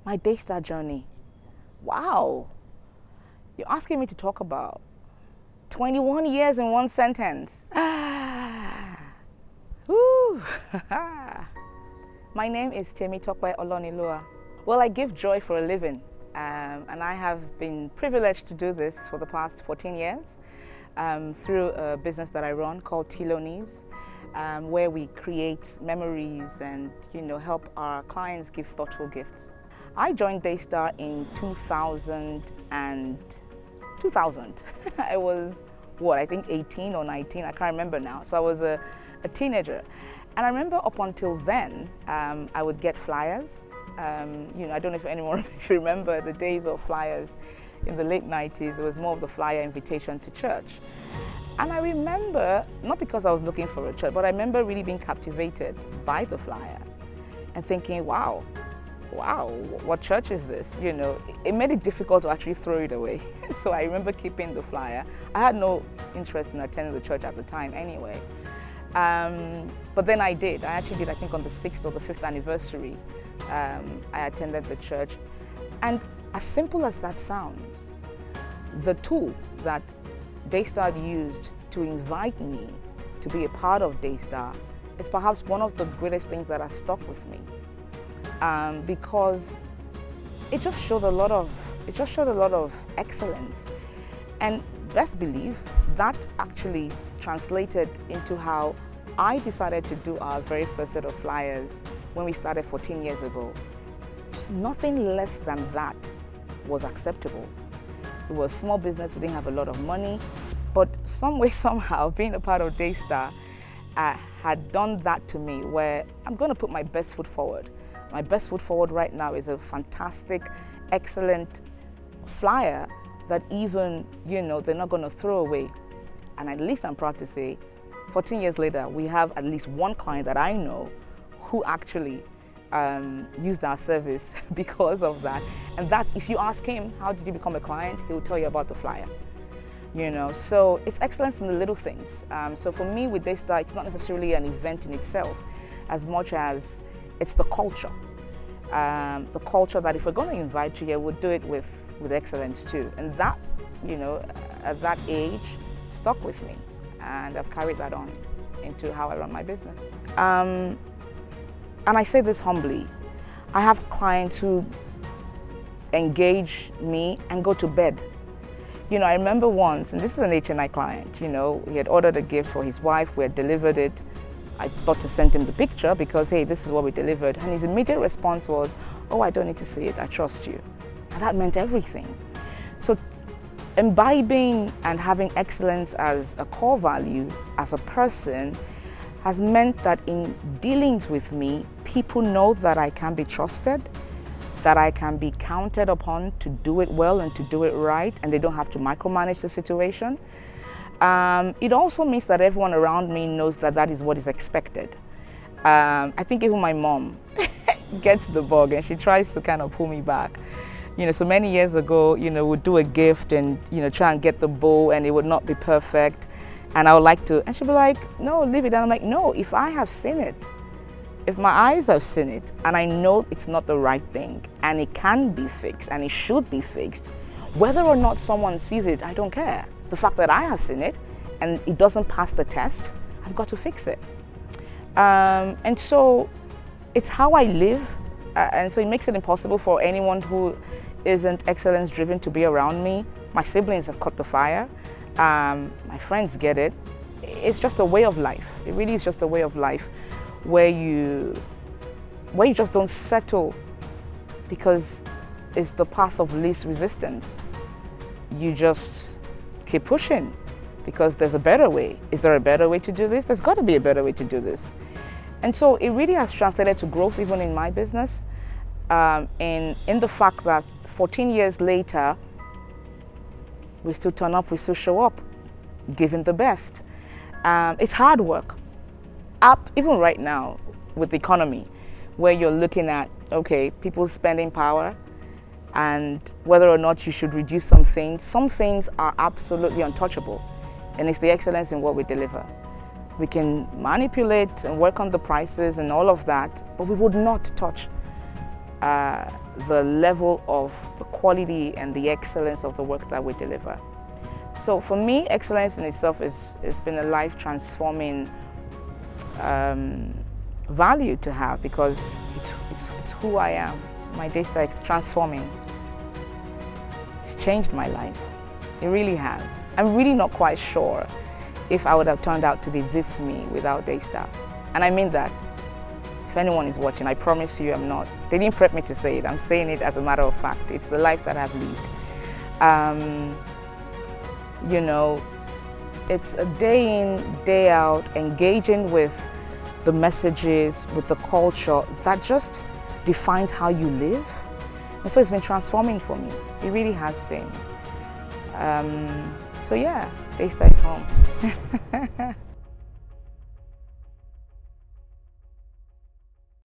My Daystar journey. Wow. You're asking me to talk about 21 years in one sentence. Woo. My name is Temitope Olonilua. Well, I give joy for a living, and I have been privileged to do this for the past 14 years through a business that I run called Tilonies, where we create memories and help our clients give thoughtful gifts. I joined Daystar in 2000. I was, I think 18 or 19, I can't remember now. So I was a teenager. And I remember up until then, I would get flyers. I don't know if anyone if you remember the days of flyers in the late 90s. It was more of the flyer invitation to church. And I remember, not because I was looking for a church, but I remember really being captivated by the flyer and thinking, wow, what church is this? It made it difficult to actually throw it away. So I remember keeping the flyer. I had no interest in attending the church at the time anyway. But then I did. I actually did, I think on the 6th or the 5th anniversary, I attended the church. And as simple as that sounds, the tool that Daystar used to invite me to be a part of Daystar is perhaps one of the greatest things that has stuck with me. Because it just showed a lot of excellence, and best believe that actually translated into how I decided to do our very first set of flyers when we started 14 years ago. Just nothing less than that was acceptable. It was small business, we didn't have a lot of money, but some way, somehow, being a part of Daystar had done that to me, where I'm going to put my best foot forward. My best foot forward right now is a fantastic, excellent flyer that even, they're not going to throw away. And at least I'm proud to say, 14 years later, we have at least one client that I know who actually used our service because of that. And that, if you ask him, how did you become a client? He'll tell you about the flyer. So it's excellence in the little things. So for me with Daystar, it's not necessarily an event in itself, as much as it's the culture. The culture that if we're going to invite you, we'll do it with excellence too. And that, at that age, stuck with me. And I've carried that on into how I run my business. And I say this humbly, I have clients who engage me and go to bed. I remember once, and this is an HNI client, he had ordered a gift for his wife, we had delivered it. I thought to send him the picture because, hey, this is what we delivered. And his immediate response was, oh, I don't need to see it, I trust you. And that meant everything. So imbibing and having excellence as a core value as a person has meant that in dealings with me, people know that I can be trusted, that I can be counted upon to do it well and to do it right, and they don't have to micromanage the situation. It also means that everyone around me knows that that is what is expected. I think even my mom gets the bug and she tries to kind of pull me back. So many years ago, we'd do a gift and, try and get the bow and it would not be perfect. And I would like to, and she'd be like, no, leave it. And I'm like, no, if I have seen it, if my eyes have seen it and I know it's not the right thing and it can be fixed and it should be fixed, whether or not someone sees it, I don't care. The fact that I have seen it and it doesn't pass the test, I've got to fix it. And so it's how I live. And so it makes it impossible for anyone who isn't excellence driven to be around me. My siblings have caught the fire. My friends get it. It's just a way of life. It really is just a way of life where you just don't settle because it's the path of least resistance. You just keep pushing because there's a better way. Is there a better way to do this? There's got to be a better way to do this. And so it really has translated to growth even in my business, in the fact that 14 years later, we still turn up, we still show up, giving the best. It's hard work. Even right now with the economy, where you're looking at, okay, people's spending power, and whether or not you should reduce some things are absolutely untouchable. And it's the excellence in what we deliver. We can manipulate and work on the prices and all of that, but we would not touch the level of the quality and the excellence of the work that we deliver. So for me, excellence in itself has been a life-transforming value to have, because it's who I am. My Daystar is transforming. It's changed my life. It really has. I'm really not quite sure if I would have turned out to be this me without Daystar. And I mean that. If anyone is watching, I promise you I'm not. They didn't prep me to say it. I'm saying it as a matter of fact. It's the life that I've lived. You know, it's a day in, day out, engaging with the messages, with the culture that just defines how you live. And so it's been transforming for me. It really has been. So yeah, Daystar is home.